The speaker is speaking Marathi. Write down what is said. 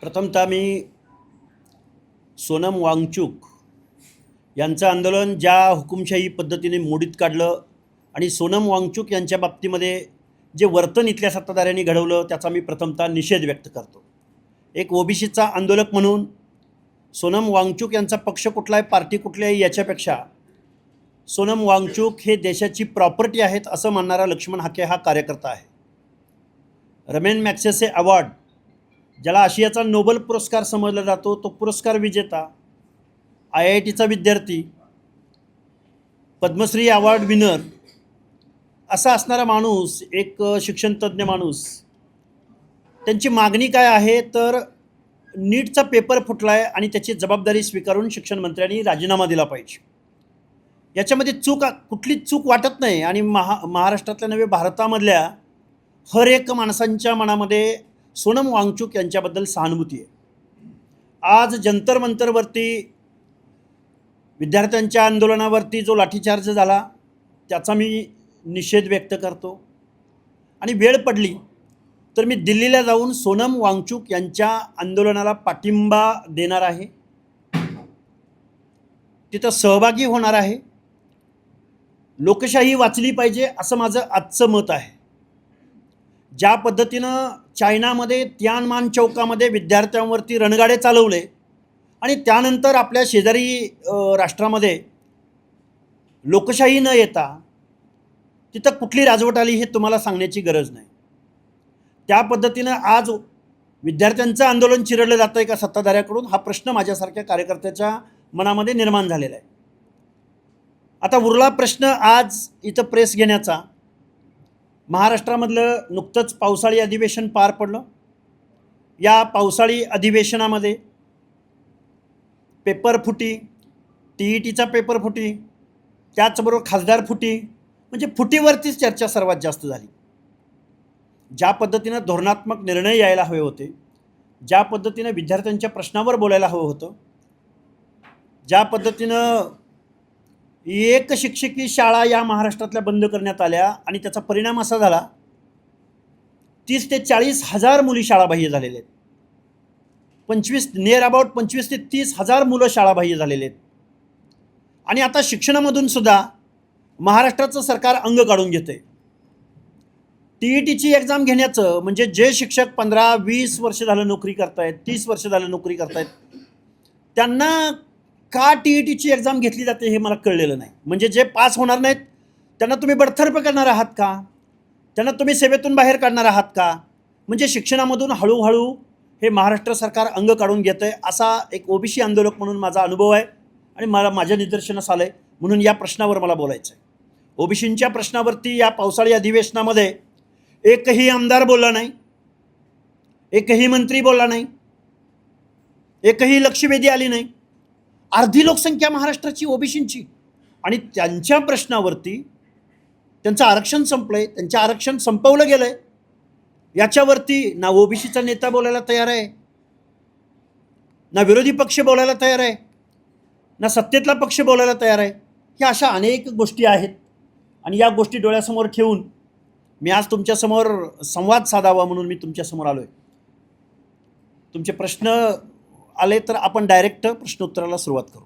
प्रथमतः मी सोनम वांगचुक यांचं आंदोलन ज्या हुकुमशाही पद्धतीने मोडीत काढलं आणि सोनम वांगचुक यांच्या बाबतीमध्ये जे वर्तन इथल्या सत्ताधाऱ्यांनी घडवलं त्याचा मी प्रथमतः निषेध व्यक्त करतो। एक ओबीसीचा आंदोलक म्हणून सोनम वांगचुक यांचा पक्ष कुठला आहे, पार्टी कुठली आहे याच्यापेक्षा सोनम वांगचुक हे देशाची प्रॉपर्टी आहेत असं मानणारा लक्ष्मण हाके हा कार्यकर्ता आहे। रमेन मॅग्सेसे अवॉर्ड, ज्याला आशियाचा नोबेल पुरस्कार समजला जातो, तो पुरस्कार विजेता, IITचा विद्यार्थी, पद्मश्री अवॉर्ड विनर असा असणारा माणूस, एक शिक्षणतज्ञ माणूस, त्यांची मागणी काय आहे तर नीटचा पेपर फुटला आहे आणि त्याची जबाबदारी स्वीकारून शिक्षण मंत्र्यांनी राजीनामा दिला पाहिजे। याच्यामध्ये कुठली चूक वाटत नाही आणि महाराष्ट्रातल्या नव्हे भारतामधल्या हर एक माणसांच्या मनामध्ये सोनम वांगचुक यांच्याबद्दल सहानुभूती आहे। आज जंतर मंतरवरती विद्यार्थ्यांच्या आंदोलनावरती जो लाठीचार्ज झाला त्याचा मी निषेध व्यक्त करतो आणि वेळ पडली तर मी दिल्लीला जाऊन सोनम वांगचुक यांच्या आंदोलनाला पाठिंबा देणार आहे, तिथं सहभागी होणार आहे। लोकशाही वाचली पाहिजे असं माझं आजचं मत आहे। ज्या पद्धतीनं चायनामध्ये तियानमान चौकामध्ये विद्यार्थ्यांवरती रणगाडे चालवले आणि त्यानंतर आपल्या शेजारी राष्ट्रामध्ये लोकशाही न येता तिथं कुठली राजवट आली हे तुम्हाला सांगण्याची गरज नाही। त्या पद्धतीनं आज विद्यार्थ्यांचं आंदोलन चिरडलं जातं आहे का सत्ताधाऱ्याकडून, हा प्रश्न माझ्यासारख्या कार्यकर्त्याच्या मनामध्ये निर्माण झालेला आहे। आता उरला प्रश्न आज इथं प्रेस घेण्याचा। महाराष्ट्रामधलं नुकतंच पावसाळी अधिवेशन पार पडलं। या पावसाळी अधिवेशनामध्ये पेपर फुटी, TETचा पेपर फुटी, त्याचबरोबर खासदार फुटी, म्हणजे फुटीवरतीच चर्चा सर्वात जास्त झाली। ज्या पद्धतीनं धोरणात्मक निर्णय यायला हवे होते, ज्या पद्धतीनं विद्यार्थ्यांच्या प्रश्नावर बोलायला हवं होतं, ज्या पद्धतीनं एक शिक्षकी शाळा या महाराष्ट्रातल्या बंद करण्यात आल्या आणि त्याचा परिणाम असा झाला 30 ते 40 हजार मुली शाळाबाह्य झालेले आहेत। 25 ते 30 हजार मुलं शाळाबाह्य झालेले आहेत। आणि आता शिक्षणामधून सुद्धा महाराष्ट्राचं सरकार अंग काढून घेतंय। TETची एक्झाम घेण्याचं म्हणजे जे शिक्षक 15-20 वर्ष झालं नोकरी करतायत, 30 वर्ष झालं नोकरी करतायत, त्यांना का TETची एक्झाम घेतली जाते हे मला कळलेलं नाही। म्हणजे जे पास होणार नाहीत त्यांना तुम्ही बडतर्फ करणार आहात का? त्यांना तुम्ही सेवेतून बाहेर काढणार आहात का? म्हणजे शिक्षणामधून हळूहळू हे महाराष्ट्र सरकार अंग काढून घेतं आहे असा एक ओबीसी आंदोलक म्हणून माझा अनुभव आहे आणि मला माझ्या निदर्शनास आलं आहे, म्हणून या प्रश्नावर मला बोलायचं आहे। ओबीसींच्या प्रश्नावरती या पावसाळी अधिवेशनामध्ये एकही आमदार बोलला नाही, एकही मंत्री बोलला नाही, एकही लक्षवेधी आली नाही। अर्धी लोकसंख्या महाराष्ट्राची ओबीसींची आणि त्यांच्या प्रश्नावरती त्यांचं आरक्षण संपलंय, त्यांचं आरक्षण संपवलं गेलंय, याच्यावरती ना ओबीसीचा नेता बोलायला तयार आहे, ना विरोधी पक्ष बोलायला तयार आहे, ना सत्तेतला पक्ष बोलायला तयार आहे। ह्या अशा अनेक गोष्टी आहेत आणि या गोष्टी डोळ्यासमोर ठेवून मी आज तुमच्यासमोर संवाद साधावा म्हणून मी तुमच्यासमोर आलो आहे। तुमचे प्रश्न आले तर आपण डायरेक्ट प्रश्नोत्तराला सुरुवात करू।